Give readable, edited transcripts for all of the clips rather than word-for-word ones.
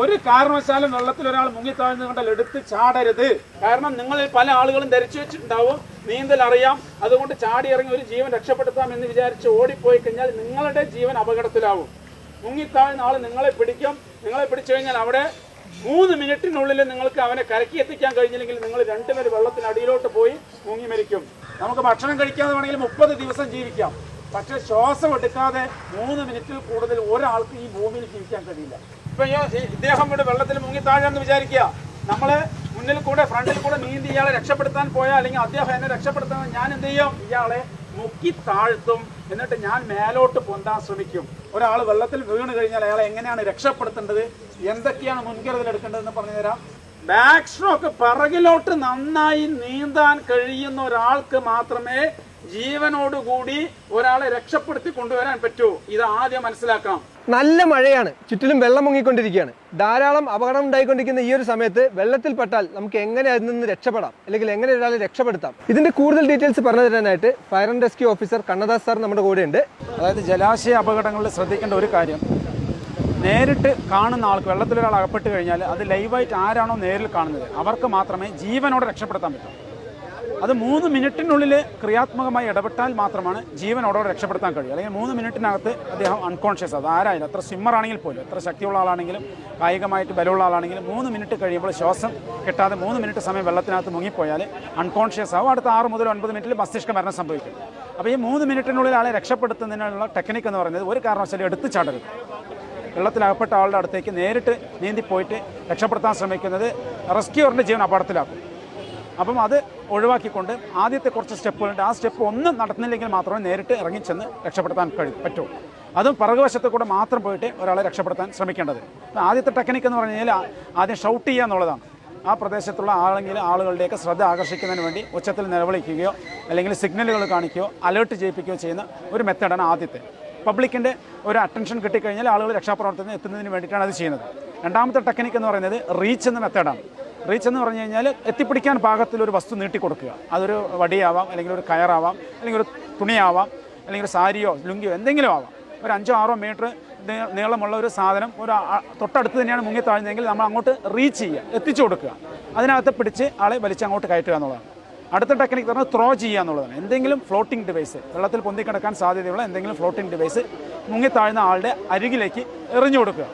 ഒരു കാരണവശാലും വെള്ളത്തിൽ ഒരാൾ മുങ്ങിത്താഴ്ന്നു കണ്ടാൽ എടുത്ത് ചാടരുത്. കാരണം നിങ്ങളിൽ പല ആളുകളും ധരിച്ചു വെച്ചിട്ടുണ്ടാവും നീന്തൽ അറിയാം, അതുകൊണ്ട് ചാടി ഇറങ്ങി ഒരു ജീവൻ രക്ഷപ്പെടുത്താം എന്ന് വിചാരിച്ച് ഓടിപ്പോയി കഴിഞ്ഞാൽ നിങ്ങളുടെ ജീവൻ അപകടത്തിലാവും. മുങ്ങിത്താഴ്ന്ന ആൾ നിങ്ങളെ പിടിക്കും. നിങ്ങളെ പിടിച്ചു കഴിഞ്ഞാൽ അവിടെ 3 മിനിറ്റിനുള്ളിൽ നിങ്ങൾക്ക് അവനെ കരക്കി എത്തിക്കാൻ കഴിഞ്ഞില്ലെങ്കിൽ നിങ്ങൾ രണ്ടുപേരും വെള്ളത്തിനടിയിലോട്ട് പോയി മുങ്ങി മരിക്കും. നമുക്ക് ഭക്ഷണം കഴിക്കാതെ വേണമെങ്കിൽ 30 ദിവസം ജീവിക്കാം. പക്ഷെ ശ്വാസം എടുക്കാതെ 3 മിനിറ്റിൽ കൂടുതൽ ഒരാൾക്ക് ഈ ഭൂമിയിൽ ജീവിക്കാൻ കഴിയില്ല. ഇപ്പൊ ഇദ്ദേഹം ഇവിടെ വെള്ളത്തിൽ മുങ്ങിത്താഴെന്ന് വിചാരിക്കുക. നമ്മള് മുന്നിൽ കൂടെ ഫ്രണ്ടിൽ കൂടെ നീന്തി ഇയാളെ രക്ഷപ്പെടുത്താൻ പോയാൽ, അല്ലെങ്കിൽ അദ്ദേഹം എന്നെ രക്ഷപ്പെടുത്താൻ, ഞാൻ എന്ത് ചെയ്യും? ഇയാളെ മുക്കി താഴ്ത്തും. എന്നിട്ട് ഞാൻ മേലോട്ട് പൊന്താൻ ശ്രമിക്കും. ഒരാൾ വെള്ളത്തിൽ വീണ് കഴിഞ്ഞാൽ അയാളെ എങ്ങനെയാണ് രക്ഷപ്പെടുത്തേണ്ടത്, എന്തൊക്കെയാണ് മുൻകരുതൽ എടുക്കേണ്ടതെന്ന് പറഞ്ഞു തരാം. ബാക്ക് സ്ട്രോക്ക്, പിറകിലോട്ട് നന്നായി നീന്താൻ കഴിയുന്ന ഒരാൾക്ക് മാത്രമേ ജീവനോടുകൂടി ഒരാളെ രക്ഷപ്പെടുത്തി കൊണ്ടുവരാൻ പറ്റൂ. ഇത് ആദ്യം മനസ്സിലാക്കണം. നല്ല മഴയാണ്, ചുറ്റിലും വെള്ളം മുങ്ങിക്കൊണ്ടിരിക്കുകയാണ്. ധാരാളം അപകടം ഉണ്ടായിക്കൊണ്ടിരിക്കുന്ന ഈ ഒരു സമയത്ത് വെള്ളത്തിൽപ്പെട്ടാൽ നമുക്ക് എങ്ങനെ അതിൽ നിന്ന് രക്ഷപ്പെടാം, അല്ലെങ്കിൽ എങ്ങനെ ഒരാളെ രക്ഷപ്പെടുത്താം, ഇതിന്റെ കൂടുതൽ ഡീറ്റെയിൽസ് പറഞ്ഞു തരാനായിട്ട് fire and rescue officer Kannadas sir നമ്മുടെ കൂടെ ഉണ്ട്. അതായത് ജലാശയ അപകടങ്ങളിൽ ശ്രദ്ധിക്കേണ്ട ഒരു കാര്യം, നേരിട്ട് കാണുന്ന ആൾക്ക് വെള്ളത്തിലൊരാൾ അകപ്പെട്ട് കഴിഞ്ഞാൽ അത് ലൈവായിട്ട് ആരാണോ നേരിൽ കാണുന്നത് അവർക്ക് മാത്രമേ ജീവനോടെ രക്ഷപ്പെടുത്താൻ പറ്റൂ. അത് 3 മിനിറ്റിനുള്ളിൽ ക്രിയാത്മകമായി ഇടപെട്ടാൽ മാത്രമാണ് ജീവനോടെ രക്ഷപ്പെടുത്താൻ കഴിയും. അല്ലെങ്കിൽ 3 മിനിറ്റിനകത്ത് അദ്ദേഹം അൺകോൺഷ്യസ്, അത് ആരായാലും, എത്ര സ്വിമ്മർ ആണെങ്കിൽ പോലും, എത്ര ശക്തിയുള്ള ആളാണെങ്കിലും കായികമായിട്ട് ബലമുള്ള ആളാണെങ്കിലും 3 മിനിറ്റ് കഴിയുമ്പോൾ ശ്വാസം കിട്ടാതെ 3 മിനിറ്റ് സമയം വെള്ളത്തിനകത്ത് മുങ്ങിപ്പോയാൽ അൺകോൺഷ്യസ് ആവും. അടുത്ത 6 മുതൽ 9 മിനിറ്റിൽ മസ്തിഷ്ക മരണം സംഭവിക്കും. അപ്പോൾ ഈ 3 മിനിറ്റിനുള്ളിൽ ആളെ രക്ഷപ്പെടുത്തുന്നതിനുള്ള ടെക്നിക്ക് എന്ന് പറയുന്നത് ഒരു കാരണവശാലും എടുത്ത് ചാടരുത്. വെള്ളത്തിലകപ്പെട്ട ആളുടെ അടുത്തേക്ക് നേരിട്ട് നീന്തിപ്പോയിട്ട് രക്ഷപ്പെടുത്താൻ ശ്രമിക്കുന്നത് റെസ്ക്യൂറിൻ്റെ ജീവൻ അപകടത്തിലാക്കും. അപ്പം അത് ഒഴിവാക്കിക്കൊണ്ട് ആദ്യത്തെ കുറച്ച് സ്റ്റെപ്പുകളുണ്ട്. ആ സ്റ്റെപ്പ് ഒന്നും നടത്തുന്നില്ലെങ്കിൽ മാത്രമേ നേരിട്ട് ഇറങ്ങിച്ചെന്ന് രക്ഷപ്പെടുത്താൻ പറ്റൂ. അതും പിറകുവശത്ത് കൂടെ മാത്രം പോയിട്ട് ഒരാളെ രക്ഷപ്പെടുത്താൻ ശ്രമിക്കേണ്ടത്. ആദ്യത്തെ ടെക്നിക്ക് എന്ന് പറഞ്ഞു കഴിഞ്ഞാൽ ആദ്യം ഷൗട്ട് ചെയ്യുക എന്നുള്ളതാണ്. ആ പ്രദേശത്തുള്ള ആളുകളുടെയൊക്കെ ശ്രദ്ധ ആകർഷിക്കുന്നതിന് വേണ്ടി ഉച്ചത്തിൽ നിലവിളിക്കുകയോ അല്ലെങ്കിൽ സിഗ്നലുകൾ കാണിക്കുകയോ അലേർട്ട് ചെയ്യിപ്പിക്കുകയോ ചെയ്യുന്ന ഒരു മെത്തേഡാണ് ആദ്യത്തെ. പബ്ലിക്കിൻ്റെ ഒരു അറ്റൻഷൻ കിട്ടിക്കഴിഞ്ഞാൽ ആളുകൾ രക്ഷാപ്രവർത്തനത്തിന് എത്തുന്നതിന് വേണ്ടിയിട്ടാണ് അത് ചെയ്യുന്നത്. രണ്ടാമത്തെ ടെക്നിക്ക് എന്ന് പറയുന്നത് റീച്ച് എന്ന മെത്തേഡാണ്. റീച്ച് എന്ന് പറഞ്ഞു കഴിഞ്ഞാൽ എത്തിപ്പിടിക്കാൻ പാകത്തിലൊരു വസ്തു നീട്ടിക്കൊടുക്കുക. അതൊരു വടിയാവാം, അല്ലെങ്കിൽ ഒരു കയറാവാം, അല്ലെങ്കിൽ ഒരു തുണിയാവാം, അല്ലെങ്കിൽ ഒരു സാരിയോ ലുങ്കിയോ എന്തെങ്കിലും ആവാം. ഒരു 5-6 മീറ്റർ നീളമുള്ള ഒരു സാധനം ഒരു തൊട്ടടുത്ത് തന്നെയാണ് മുങ്ങി താഴ്ന്നതെങ്കിൽ നമ്മൾ അങ്ങോട്ട് റീച്ച് ചെയ്യുക, എത്തിച്ചു കൊടുക്കുക. അതിനകത്ത് പിടിച്ച് ആളെ വലിച്ച് അങ്ങോട്ട് കയറ്റുക എന്നുള്ളതാണ്. അടുത്ത ടെക്നിക്ക് പറഞ്ഞാൽ ത്രോ ചെയ്യുക എന്നുള്ളതാണ്. എന്തെങ്കിലും ഫ്ലോട്ടിംഗ് ഡിവൈസ്, വെള്ളത്തിൽ പൊന്തിക്കിടക്കാൻ സാധ്യതയുള്ള എന്തെങ്കിലും ഫ്ലോട്ടിംഗ് ഡിവൈസ് മുങ്ങിത്താഴ്ന്ന ആളുടെ അരികിലേക്ക് എറിഞ്ഞു കൊടുക്കുക.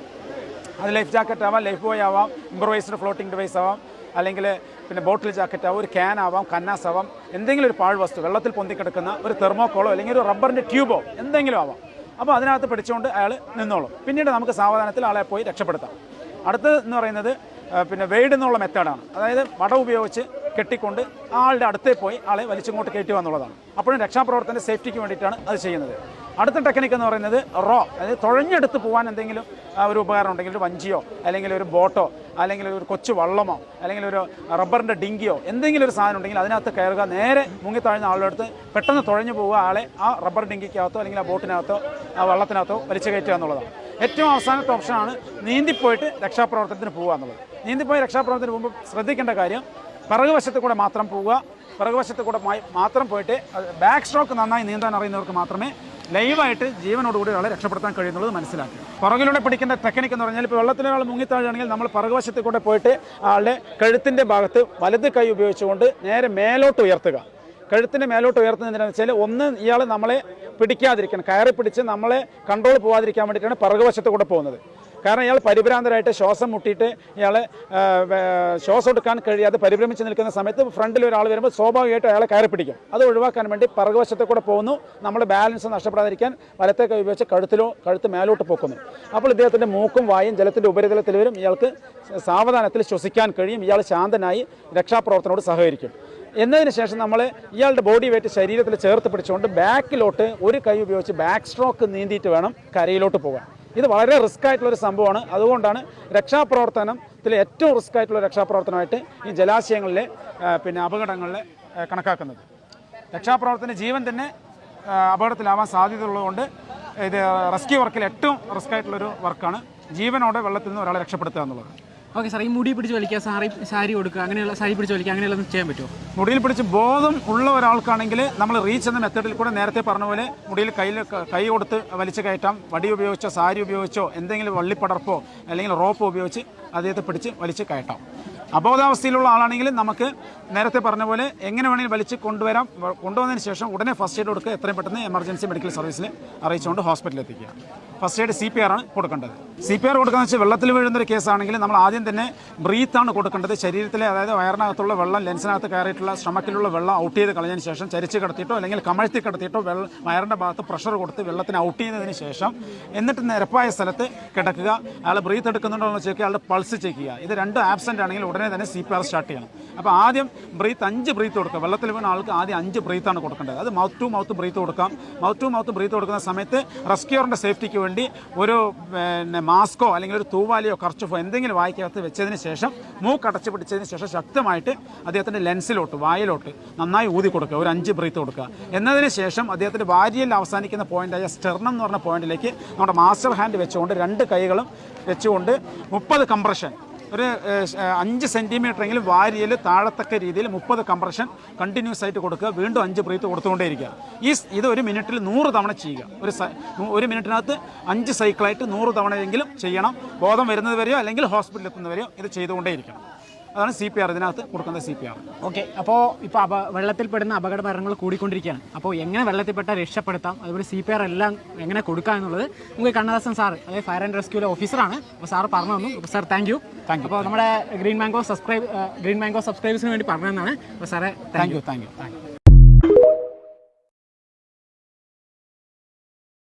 അത് ലൈഫ് ജാക്കറ്റ് ആവാം, ലൈഫ് ബോയ് ആവാം, ഇംപ്രവൈസ്ഡ് ഫ്ലോട്ടിംഗ് ഡിവൈസ് ആവാം, അല്ലെങ്കിൽ പിന്നെ ബോട്ടിൽ ജാക്കറ്റ് ആവാം, ഒരു ക്യാൻ ആവാം, കന്നാസ് ആവാം, എന്തെങ്കിലും ഒരു പാഴ്വസ്തു വെള്ളത്തിൽ പൊന്തിക്കിടക്കുന്ന ഒരു തെർമോക്കോളോ അല്ലെങ്കിൽ ഒരു റബ്ബറിൻ്റെ ട്യൂബോ എന്തെങ്കിലും ആവാം. അപ്പോൾ അതിനകത്ത് പിടിച്ചുകൊണ്ട് അയാൾ നിന്നോളും. പിന്നീട് നമുക്ക് സാവധാനത്തിൽ ആളെ പോയി രക്ഷപ്പെടുത്താം. അടുത്തത് എന്ന് പറയുന്നത് പിന്നെ വെയ്ഡ് എന്നുള്ള മെത്തേഡാണ്. അതായത് വട ഉപയോഗിച്ച് കെട്ടിക്കൊണ്ട് ആളുടെ അടുത്തേ പോയി ആളെ വലിച്ചിങ്ങോട്ട് കയറ്റുക എന്നുള്ളതാണ്. അപ്പോഴും രക്ഷാപ്രവർത്തനത്തിൻ്റെ സേഫ്റ്റിക്ക് വേണ്ടിയിട്ടാണ് അത് ചെയ്യുന്നത്. അടുത്ത ടെക്നിക്ക് എന്ന് പറയുന്നത് റോ, അതായത് തുഴഞ്ഞെടുത്ത് പോകാൻ എന്തെങ്കിലും ഒരു ഉപകരണം ഉണ്ടെങ്കിൽ, ഒരു വഞ്ചിയോ അല്ലെങ്കിൽ ഒരു ബോട്ടോ അല്ലെങ്കിൽ ഒരു കൊച്ചു വള്ളമോ അല്ലെങ്കിൽ ഒരു റബ്ബറിൻ്റെ ഡിങ്കിയോ എന്തെങ്കിലും ഒരു സാധനം ഉണ്ടെങ്കിൽ അതിനകത്ത് കയറുക, നേരെ മുങ്ങിത്താഴ്ന്ന ആളുടെ അടുത്ത് പെട്ടെന്ന് തുഴഞ്ഞു പോവുക, ആളെ ആ റബ്ബർ ഡിങ്കിക്കകത്തോ അല്ലെങ്കിൽ ആ ബോട്ടിനകത്തോ ആ വള്ളത്തിനകത്തോ വലിച്ചു കയറ്റുക എന്നുള്ളതാണ്. ഏറ്റവും അവസാനത്തെ ഓപ്ഷനാണ് നീന്തിപ്പോയിട്ട് രക്ഷാപ്രവർത്തനത്തിന് പോകുക എന്നുള്ളത്. നീന്തിപ്പോയി രക്ഷാപ്രവർത്തനത്തിന് പോകുമ്പോൾ ശ്രദ്ധിക്കേണ്ട കാര്യം, പിറകുവശത്ത് കൂടെ മാത്രം പോവുക. പിറകുവശത്ത് കൂടെ മാത്രം പോയിട്ട് ബാക്ക് സ്ട്രോക്ക് നന്നായി നീന്താൻ അറിയുന്നവർക്ക് മാത്രമേ ലൈവായിട്ട് ജീവനോടുകൂടി ഒരാളെ രക്ഷപ്പെടുത്താൻ കഴിയുന്നുള്ളത് മനസ്സിലാക്കുക. പുറകിലൂടെ പിടിക്കേണ്ട ടെക്നിക്ക് എന്ന് പറഞ്ഞാൽ, ഇപ്പോൾ വെള്ളത്തിലൊരാൾ മുങ്ങിത്താഴുകയാണെങ്കിൽ നമ്മൾ പിറകുവശത്ത് കൂടെ പോയിട്ട് ആളുടെ കഴുത്തിൻ്റെ ഭാഗത്ത് വലത് കൈ ഉപയോഗിച്ചുകൊണ്ട് നേരെ മേലോട്ട് ഉയർത്തുക. കഴുത്തിൻ്റെ മേലോട്ട് ഉയർത്തുന്നതിനെന്ന് വെച്ചാൽ, ഒന്ന് ഇയാൾ നമ്മളെ പിടിക്കാതിരിക്കണം, കയറി പിടിച്ച് നമ്മളെ കൺട്രോൾ പോകാതിരിക്കാൻ വേണ്ടിയിട്ടാണ് പിറകുവശത്ത് കൂടെ പോകുന്നത്. കാരണം ഇയാൾ പരിഭ്രാന്തരായിട്ട് ശ്വാസം മുട്ടിയിട്ട് ഇയാളെ ശ്വാസം എടുക്കാൻ കഴിയാതെ പരിഭ്രമിച്ച് നിൽക്കുന്ന സമയത്ത് ഫ്രണ്ടിൽ ഒരാൾ വരുമ്പോൾ സ്വാഭാവികമായിട്ട് അയാളെ കയറി പിടിക്കും. അത് ഒഴിവാക്കാൻ വേണ്ടി പിറകുവശത്തെ കൂടെ പോകുന്നു. നമ്മൾ ബാലൻസ് നഷ്ടപ്പെടാതിരിക്കാൻ വലത്തെ കൈ ഉപയോഗിച്ച് കഴുത്ത് മേലോട്ട് പൊക്കുന്നു. അപ്പോൾ ഇദ്ദേഹത്തിൻ്റെ മൂക്കും വായും ജലത്തിൻ്റെ ഉപരിതലത്തിൽ വരും. ഇയാൾക്ക് സാവധാനത്തിൽ ശ്വസിക്കാൻ കഴിയും. ഇയാൾ ശാന്തനായി രക്ഷാപ്രവർത്തനോട് സഹകരിക്കും. എന്നതിന് ശേഷം നമ്മൾ ഇയാളുടെ ബോഡി വെയിറ്റ് ശരീരത്തിൽ ചേർത്ത് പിടിച്ചുകൊണ്ട് ബാക്കിലോട്ട് ഒരു കൈ ഉപയോഗിച്ച് ബാക്ക് സ്ട്രോക്ക് നീന്തിയിട്ട് വേണം കരയിലോട്ട് പോകാൻ. ഇത് വളരെ റിസ്ക് ആയിട്ടുള്ളൊരു സംഭവമാണ്. അതുകൊണ്ടാണ് രക്ഷാപ്രവർത്തനത്തിൽ ഏറ്റവും റിസ്ക് ആയിട്ടുള്ള രക്ഷാപ്രവർത്തനമായിട്ട് ഈ ജലാശയങ്ങളിലെ പിന്നെ അപകടങ്ങളിൽ കണക്കാക്കുന്നത്. രക്ഷാപ്രവർത്തന ജീവൻ തന്നെ അപകടത്തിലാവാൻ സാധ്യതയുള്ളതുകൊണ്ട് ഇത് റെസ്ക്യൂ വർക്കിൽ ഏറ്റവും റിസ്ക് ആയിട്ടുള്ളൊരു വർക്കാണ് ജീവനോടെ വെള്ളത്തിൽ നിന്ന് ഒരാളെ രക്ഷപ്പെടുത്തുക എന്നുള്ളത്. ഓക്കെ സാർ, ഈ മുടി പിടിച്ച് വലിക്കുക, സാരി കൊടുക്കുക, അങ്ങനെയുള്ള സാരി പിടിച്ച് വലിക്കുക, അങ്ങനെയുള്ളതൊന്നും ചെയ്യാൻ പറ്റുമോ? മുടിയിൽ പിടിച്ച് ബോധം ഉള്ള ഒരാൾക്കാണെങ്കിൽ നമ്മൾ റീച്ച് എന്ന മെത്തേഡിൽ കൂടെ നേരത്തെ പറഞ്ഞ പോലെ മുടിയിൽ കൈ കൊടുത്ത് വലിച്ചു കയറ്റാം. വടി ഉപയോഗിച്ചോ സാരി ഉപയോഗിച്ചോ എന്തെങ്കിലും വള്ളിപ്പടർപ്പോ അല്ലെങ്കിൽ റോപ്പോ ഉപയോഗിച്ച് അദ്ദേഹത്തെ പിടിച്ച് വലിച്ച് കയറ്റാം. അബോധാവസ്ഥയിലുള്ള ആളാണെങ്കിൽ നമുക്ക് നേരത്തെ പറഞ്ഞ പോലെ എങ്ങനെ വേണമെങ്കിലും വലിച്ച് കൊണ്ടുവരാം. കൊണ്ടുവന്നതിന് ശേഷം ഉടനെ ഫസ്റ്റ് എയ്ഡ് കൊടുക്കുക. എത്രയും പെട്ടെന്ന് എമർജൻസി മെഡിക്കൽ സർവീസിൽ അറിയിച്ചുകൊണ്ട് ഹോസ്പിറ്റലിൽ എത്തിക്കുക. ഫസ്റ്റ് എയ്ഡ് CPR ആണ് കൊടുക്കേണ്ടത്. CPR കൊടുക്കുന്നത് വെച്ചാൽ വെള്ളത്തിൽ വീഴുന്നൊരു കേസാണെങ്കിൽ നമ്മൾ ആദ്യം തന്നെ ബ്രീത്താണ് കൊടുക്കേണ്ടത്. ശരീരത്തിലെ അതായത് വയറിനകത്തുള്ള വെള്ളം ലെൻസിനകത്ത് കയറിയിട്ടുള്ള സ്റ്റമക്കിലുള്ള വെള്ളം ഔട്ട് ചെയ്ത് കളഞ്ഞതിന് ശേഷം ചരിച്ച് കിടത്തിയിട്ടോ അല്ലെങ്കിൽ കമഴ്ത്തി കിടത്തിയിട്ടോ വയറിൻ്റെ ഭാഗത്ത് പ്രഷർ കൊടുത്ത് വെള്ളത്തിന് ഔട്ട് ചെയ്യുന്നതിന് ശേഷം എന്നിട്ട് നിരപ്പായ സ്ഥലത്ത് കിടക്കുക. അയാൾ ബ്രീത്ത് എടുക്കുന്നുണ്ടോ എന്ന് ചെക്ക് ചെയ്യുക. അയാളുടെ പൾസ് ചെക്ക് ചെയ്യുക. ഇത് രണ്ടും ആബ്സെൻ്റ് ആണെങ്കിൽ ഉടനെ തന്നെ CPR സ്റ്റാർട്ട് ചെയ്യണം. അപ്പോൾ ആദ്യം 5 ബ്രീത്ത് കൊടുക്കുക. വെള്ളത്തിൽ വീണ ആൾക്ക് ആദ്യം 5 ബ്രീത്താണ് കൊടുക്കേണ്ടത്. അത് മൗത്ത് ടു മൗത്ത് ബ്രീത്ത് കൊടുക്കാം. മൗത്ത് ടു മൗത്ത് ബ്രീത്ത് കൊടുക്കുന്ന സമയത്ത് റെസ്ക്യൂറിൻ്റെ സേഫ്റ്റിക്ക് വേണ്ടി ഒരു മാസ്കോ അല്ലെങ്കിൽ ഒരു തൂവാലിയോ കർച്ചഫോ എന്തെങ്കിലും വായിക്കകത്ത് വെച്ചതിന് ശേഷം മൂക്കടച്ച് പിടിച്ചതിന് ശേഷം ശക്തമായിട്ട് അദ്ദേഹത്തിൻ്റെ ലെൻസിലോട്ട് വായിലോട്ട് നന്നായി ഊതി കൊടുക്കുക. ഒരു 5 ബ്രീത്ത് കൊടുക്കുക. എന്നതിന് ശേഷം അദ്ദേഹത്തിൻ്റെ വാരിയലിൽ അവസാനിക്കുന്ന പോയിൻ്റായ സ്റ്റെർണം എന്ന് പറഞ്ഞ പോയിന്റിലേക്ക് നമ്മുടെ മാസ്റ്റർ ഹാൻഡ് വെച്ചുകൊണ്ട് 2 കൈകളും വെച്ചുകൊണ്ട് 30 കംപ്രഷൻ ഒരു 5 സെൻറ്റിമീറ്ററെങ്കിലും വാരിയൽ താഴത്തക്ക രീതിയിൽ 30 കംപ്രഷൻ കണ്ടിന്യൂസ് ആയിട്ട് കൊടുക്കുക. വീണ്ടും 5 ബ്രീത്ത് കൊടുത്തുകൊണ്ടേയിരിക്കുക. ഇത് 1 മിനിറ്റിൽ 100 തവണ ചെയ്യുക. ഒരു മിനിറ്റിനകത്ത് 5 സൈക്കിളായിട്ട് 100 തവണയെങ്കിലും ചെയ്യണം. ബോധം വരുന്നത് വരെയോ അല്ലെങ്കിൽ ഹോസ്പിറ്റലിൽ എത്തുന്നവരെയോ ഇത് ചെയ്തുകൊണ്ടേയിരിക്കണം. അതാണ് CPR ഇതിനകത്ത് കൊടുക്കുന്ന CPR. ഓക്കെ, അപ്പോൾ ഇപ്പോൾ വെള്ളത്തിൽപ്പെടുന്ന അപകട മരണങ്ങൾ കൂടിക്കൊണ്ടിരിക്കുകയാണ്. അപ്പോൾ എങ്ങനെ വെള്ളത്തിൽപ്പെട്ട രക്ഷപ്പെടുത്താം, അതുപോലെ CPR എല്ലാം എങ്ങനെ കൊടുക്കാം എന്നുള്ളത് നമുക്ക് കണ്ണദാസൻ സാർ, അതായത് ഫയർ ആൻഡ് റെസ്ക്യൂലെ ഓഫീസറാണ്. അപ്പോൾ സാർ പറഞ്ഞു തന്നു. അപ്പോൾ സാർ താങ്ക് യു. അപ്പോൾ നമ്മുടെ ഗ്രീൻ മാംഗോ സബ്സ്ക്രൈബേഴ്സിന് വേണ്ടി പറഞ്ഞതെന്നാണ്. അപ്പോൾ സാറേ താങ്ക് യു.